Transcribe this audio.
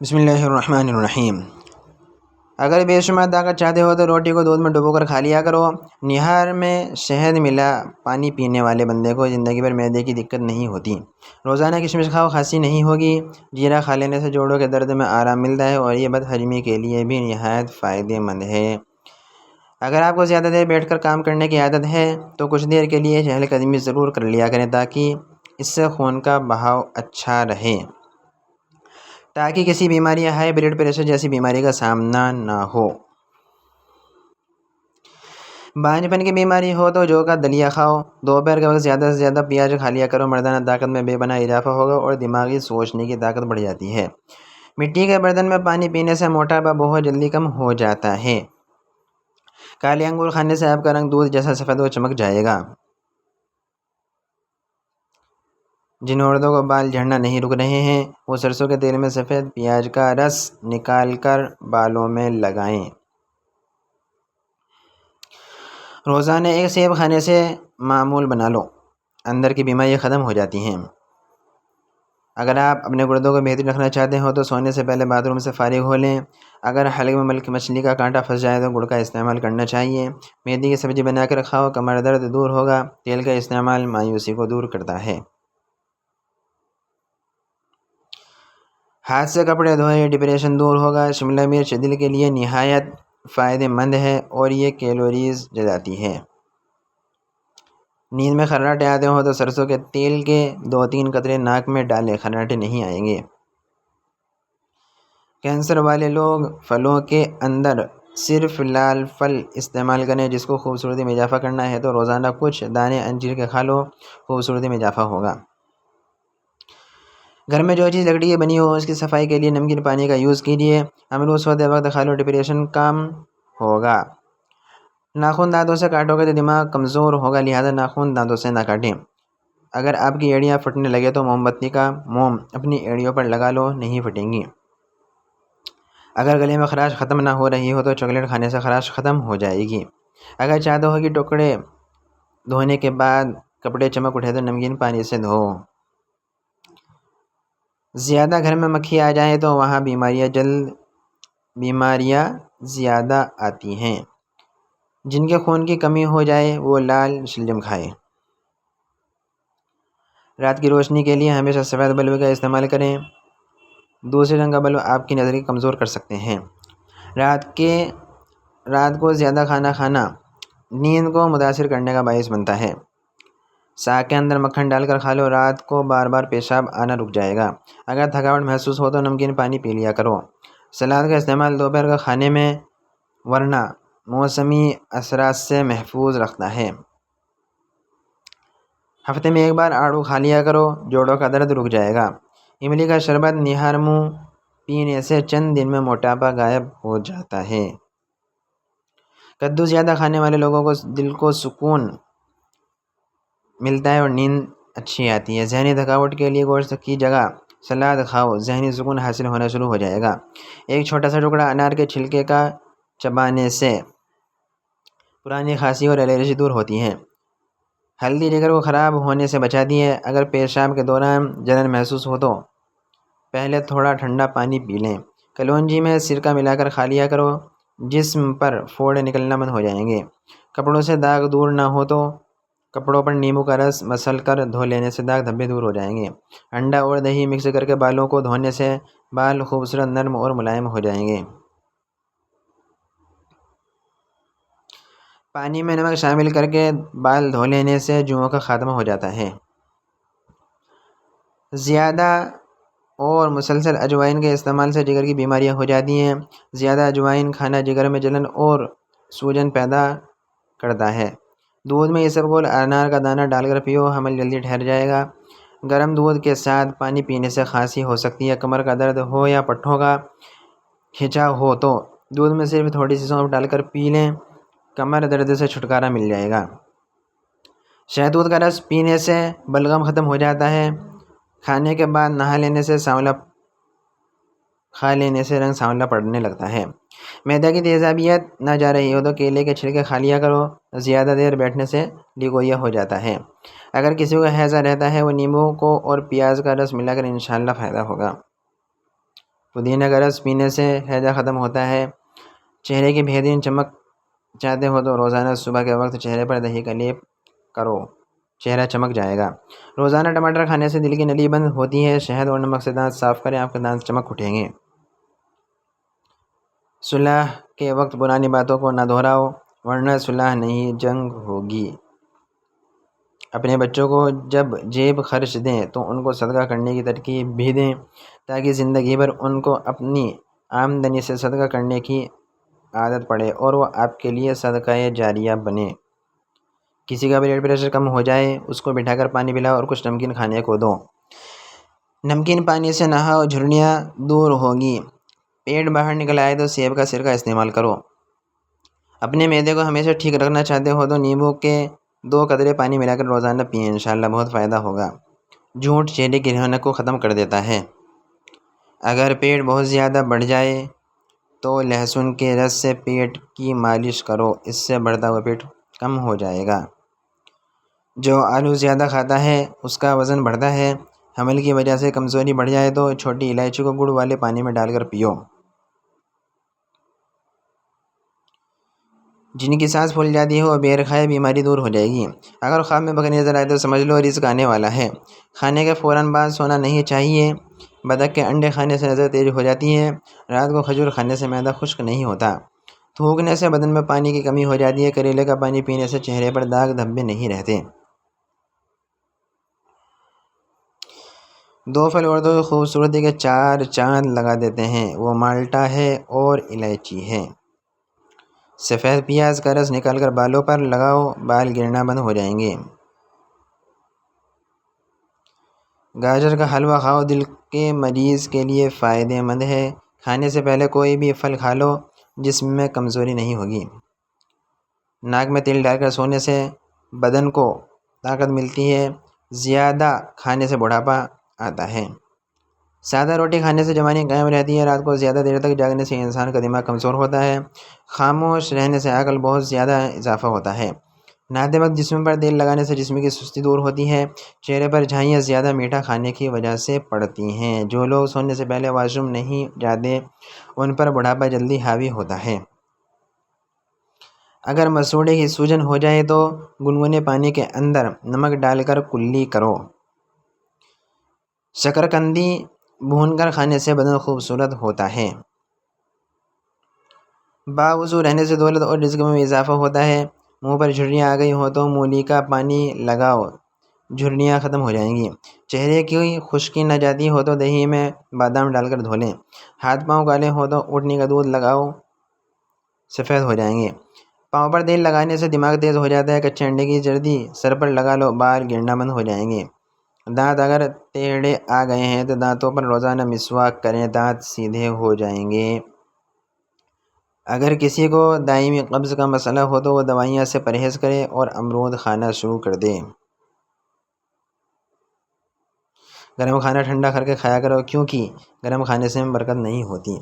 بسم اللہ الرحمن الرحیم۔ اگر بے شمار طاقت چاہتے ہو تو روٹی کو دودھ میں ڈبو کر کھا لیا کرو۔ نہار میں شہد ملا پانی پینے والے بندے کو زندگی بھر معدے کی دقت نہیں ہوتی۔ روزانہ کشمش کھاؤ، کھانسی نہیں ہوگی۔ جیرا کھا لینے سے جوڑوں کے درد میں آرام ملتا ہے اور یہ بد ہضمی کے لیے بھی نہایت فائدہ مند ہے۔ اگر آپ کو زیادہ دیر بیٹھ کر کام کرنے کی عادت ہے تو کچھ دیر کے لیے چہل قدمی ضرور کر لیا کریں تاکہ اس سے خون کا بہاؤ اچھا رہے، تاکہ کسی بیماری یا ہائی بلڈ پریشر جیسی بیماری کا سامنا نہ ہو۔ بانجھ پن کی بیماری ہو تو جو کا دلیا کھاؤ۔ دوپہر کے وقت زیادہ سے زیادہ پیاز کھا لیا کرو۔ مردانہ طاقت میں بے پناہ اضافہ ہوگا اور دماغی سوچنے کی طاقت بڑھ جاتی ہے۔ مٹی کے برتن میں پانی پینے سے موٹاپا بہت جلدی کم ہو جاتا ہے۔ کالے انگور کھانے سے آپ کا رنگ دودھ جیسا سفید و چمک جائے گا۔ جن عورتوں کو بال جھڑنا نہیں رک رہے ہیں وہ سرسوں کے تیل میں سفید پیاز کا رس نکال کر بالوں میں لگائیں۔ روزانہ ایک سیب کھانے سے معمول بنا لو، اندر کی بیماریاں ختم ہو جاتی ہیں۔ اگر آپ اپنے گردوں کو بہتر رکھنا چاہتے ہو تو سونے سے پہلے باتھ روم سے فارغ ہو لیں۔ اگر حلق میں مچھلی کا کانٹا پھنس جائے تو گڑ کا استعمال کرنا چاہیے۔ میتھی کی سبزی بنا کر کھاؤ، کمر درد دور ہوگا۔ تیل کا استعمال مایوسی کو دور کرتا ہے۔ ہاتھ سے کپڑے دھوئے، ڈپریشن دور ہوگا۔ شملہ مرچ دل کے لیے نہایت فائدہ مند ہے اور یہ کیلوریز جلاتی ہے۔ نیند میں خراٹے آتے ہوں تو سرسوں کے تیل کے 2-3 قطرے ناک میں ڈالیں، خراٹے نہیں آئیں گے۔ کینسر والے لوگ پھلوں کے اندر صرف لال پھل استعمال کریں۔ جس کو خوبصورتی میں اضافہ کرنا ہے تو روزانہ کچھ دانے انجیر کے کھا لو، خوبصورتی میں اضافہ ہوگا۔ گھر میں جو چیز لکڑی کی بنی ہو اس کی صفائی کے لیے نمکین پانی کا یوز کیجیے۔ امرود سوتے وقت کھا لو، ڈپریشن کم ہوگا۔ ناخن دانتوں سے کاٹو گے تو دماغ کمزور ہوگا، لہذا ناخن دانتوں سے نہ کاٹیں۔ اگر آپ کی ایڑیاں پھٹنے لگے تو موم بتی کا موم اپنی ایڑیوں پر لگا لو، نہیں پھٹیں گی۔ اگر گلے میں خراش ختم نہ ہو رہی ہو تو چاکلیٹ کھانے سے خراش ختم ہو جائے گی۔ اگر چاہتے ہو کہ ٹکڑے دھونے کے بعد کپڑے چمک اٹھے تو نمکین پانی سے دھو۔ زیادہ گھر میں مکھی آ جائیں تو وہاں بیماریاں زیادہ آتی ہیں۔ جن کے خون کی کمی ہو جائے وہ لال شلجم کھائیں۔ رات کی روشنی کے لیے ہمیشہ سفید بلب کا استعمال کریں۔ دوسرے رنگ کا بلب آپ کی نظر کی کمزور کر سکتے ہیں۔ رات کو زیادہ کھانا کھانا نیند کو متاثر کرنے کا باعث بنتا ہے۔ ساگ کے اندر مکھن ڈال کر کھا لو، رات کو بار بار پیشاب آنا رک جائے گا۔ اگر تھکاوٹ محسوس ہو تو نمکین پانی پی لیا کرو۔ سلاد کا استعمال دوپہر کا کھانے میں ورنہ موسمی اثرات سے محفوظ رکھتا ہے۔ ہفتے میں ایک بار آڑو کھا لیا کرو، جوڑوں کا درد رک جائے گا۔ املی کا شربت نہار منہ پینے سے چند دن میں موٹاپا غائب ہو جاتا ہے۔ کدو زیادہ کھانے والے لوگوں کو دل کو سکون ملتا ہے اور نیند اچھی آتی ہے۔ ذہنی تھکاوٹ کے لیے گوشت کی جگہ سلاد کھاؤ، ذہنی سکون حاصل ہونا شروع ہو جائے گا۔ ایک چھوٹا سا ٹکڑا انار کے چھلکے کا چبانے سے پرانی کھانسی اور الرجی دور ہوتی ہے۔ ہلدی جگر کو خراب ہونے سے بچاتی ہے۔ اگر پیشاب کے دوران جلن محسوس ہو تو پہلے تھوڑا ٹھنڈا پانی پی لیں۔ کلونجی میں سرکہ ملا کر کھا لیا کرو، جسم پر پھوڑے نکلنا بند ہو جائیں گے۔ کپڑوں سے داغ دور نہ ہو تو کپڑوں پر نیمبو کا رس مسل کر دھو لینے سے داغ دھبے دور ہو جائیں گے۔ انڈا اور دہی مکس کر کے بالوں کو دھونے سے بال خوبصورت، نرم اور ملائم ہو جائیں گے۔ پانی میں نمک شامل کر کے بال دھو لینے سے جوؤں کا خاتمہ ہو جاتا ہے۔ زیادہ اور مسلسل اجوائن کے استعمال سے جگر کی بیماریاں ہو جاتی ہیں۔ زیادہ اجوائن کھانا جگر میں جلن اور سوجن پیدا کرتا ہے۔ دودھ میں اسبگول انار کا دانہ ڈال کر پیو، حمل جلدی ٹھہر جائے گا۔ گرم دودھ کے ساتھ پانی پینے سے کھانسی ہو سکتی ہے۔ کمر کا درد ہو یا پٹھوں کا کھچاؤ ہو تو دودھ میں صرف تھوڑی سی سونف ڈال کر پی لیں، کمر درد سے چھٹکارا مل جائے گا۔ شہتوت کا رس پینے سے بلغم ختم ہو جاتا ہے۔ کھانے کے بعد نہا لینے سے کھا لینے سے رنگ سانولا پڑنے لگتا ہے۔ معدے کی تیزابیت نہ جا رہی ہو تو کیلے کے چھلکے کھا لیا کرو، زیادہ دیر بیٹھنے سے لیگوریا ہو جاتا ہے۔ اگر کسی کو ہیضہ رہتا ہے وہ نیمبو کو اور پیاز کا رس ملا کر انشاءاللہ فائدہ ہوگا۔ پودینہ کا رس پینے سے ہیضہ ختم ہوتا ہے۔ چہرے کی بہترین چمک چاہتے ہو تو روزانہ صبح کے وقت چہرے پر دہی کا لیپ کرو، چہرہ چمک جائے گا۔ روزانہ ٹماٹر کھانے سے دل کی نلی بند ہوتی ہے۔ شہد اور نمک سے دانت صاف کریں، آپ کے دانت چمک اٹھیں گے۔ صلح کے وقت پرانی باتوں کو نہ دہراؤ ورنہ صلح نہیں جنگ ہوگی۔ اپنے بچوں کو جب جیب خرچ دیں تو ان کو صدقہ کرنے کی ترغیب بھی دیں تاکہ زندگی بھر ان کو اپنی آمدنی سے صدقہ کرنے کی عادت پڑے اور وہ آپ کے لیے صدقہ جاریہ بنے۔ کسی کا بلڈ پریشر کم ہو جائے اس کو بٹھا کر پانی پلاؤ اور کچھ نمکین کھانے کو دو۔ نمکین پانی سے نہاؤ، جھرنیاں دور ہوگی۔ پیٹ باہر نکل آئے تو سیب کا سرکہ استعمال کرو۔ اپنے معدے کو ہمیشہ ٹھیک رکھنا چاہتے ہو تو نیمبو کے 2 قطرے پانی ملا کر روزانہ پئیں، انشاءاللہ بہت فائدہ ہوگا۔ جھوٹ چہرے کی رونق کو ختم کر دیتا ہے۔ اگر پیٹ بہت زیادہ بڑھ جائے تو لہسن کے رس سے پیٹ کی مالش کرو، اس سے بڑھتا ہوا پیٹ کم ہو جائے گا۔ جو آلو زیادہ کھاتا ہے اس کا وزن بڑھتا ہے۔ حمل کی وجہ سے کمزوری بڑھ جائے تو چھوٹی الائچی کو گڑ والے پانی میں ڈال کر پیو۔ جن کی سانس پھول جاتی ہے وہ بیر کھائے، بیماری دور ہو جائے گی۔ اگر خواب میں بکری نظر آئے تو سمجھ لو رزق آنے والا ہے۔ کھانے کے فوراً بعد سونا نہیں چاہیے۔ بطخ کے انڈے کھانے سے نظر تیز ہو جاتی ہے۔ رات کو کھجور کھانے سے معدہ خشک نہیں ہوتا۔ تھوکنے سے بدن میں پانی کی کمی ہو جاتی ہے۔ کریلے کا پانی پینے سے چہرے پر داغ دھبے نہیں رہتے۔ 2 پھل عورتوں کی خوبصورتی کے 4 چاند لگا دیتے ہیں، وہ مالٹا ہے اور الائچی ہے۔ سفید پیاز کا رس نکال کر بالوں پر لگاؤ، بال گرنا بند ہو جائیں گے۔ گاجر کا حلوہ کھاؤ، دل کے مریض کے لیے فائدہ مند ہے۔ کھانے سے پہلے کوئی بھی پھل کھا لو، جسم میں کمزوری نہیں ہوگی۔ ناک میں تیل ڈال کر سونے سے بدن کو طاقت ملتی ہے۔ زیادہ کھانے سے بڑھاپا آتا ہے۔ سادہ روٹی کھانے سے جوانی قائم رہتی ہے۔ رات کو زیادہ دیر تک جاگنے سے انسان کا دماغ کمزور ہوتا ہے۔ خاموش رہنے سے عقل بہت زیادہ اضافہ ہوتا ہے۔ نہاتے وقت جسم پر تیل لگانے سے جسم کی سستی دور ہوتی ہے۔ چہرے پر جھائیاں زیادہ میٹھا کھانے کی وجہ سے پڑتی ہیں۔ جو لوگ سونے سے پہلے واش روم نہیں جاتے ان پر بڑھاپا جلدی حاوی ہوتا ہے۔ اگر مسوڑھے کی سوجن ہو جائے تو گنگنے پانی کے اندر نمک ڈال کر کلی کرو۔ شکرکندی بھون کر کھانے سے بدن خوبصورت ہوتا ہے۔ باوضو رہنے سے دولت اور رزق میں اضافہ ہوتا ہے۔ منہ پر جھرریاں آ گئی ہوں تو مولی کا پانی لگاؤ، جھرریاں ختم ہو جائیں گی۔ چہرے کی خشکی نہ جاتی ہو تو دہی میں بادام ڈال کر دھو لیں۔ ہاتھ پاؤں کالے ہو تو اونٹنی کا دودھ لگاؤ، سفید ہو جائیں گے۔ پاؤں پر تیل لگانے سے دماغ تیز ہو جاتا ہے۔ کچے انڈے کی زردی سر پر لگا لو، بال گرنا بند ہو جائیں گے۔ دانت اگر ٹیڑھے آ گئے ہیں تو دانتوں پر روزانہ مسواک کریں، دانت سیدھے ہو جائیں گے۔ اگر کسی کو دائمی قبض کا مسئلہ ہو تو وہ دوائیاں سے پرہیز کرے اور امرود کھانا شروع کر دے۔ گرم کھانا ٹھنڈا کر کے کھایا کرو کیونکہ گرم کھانے سے برکت نہیں ہوتی۔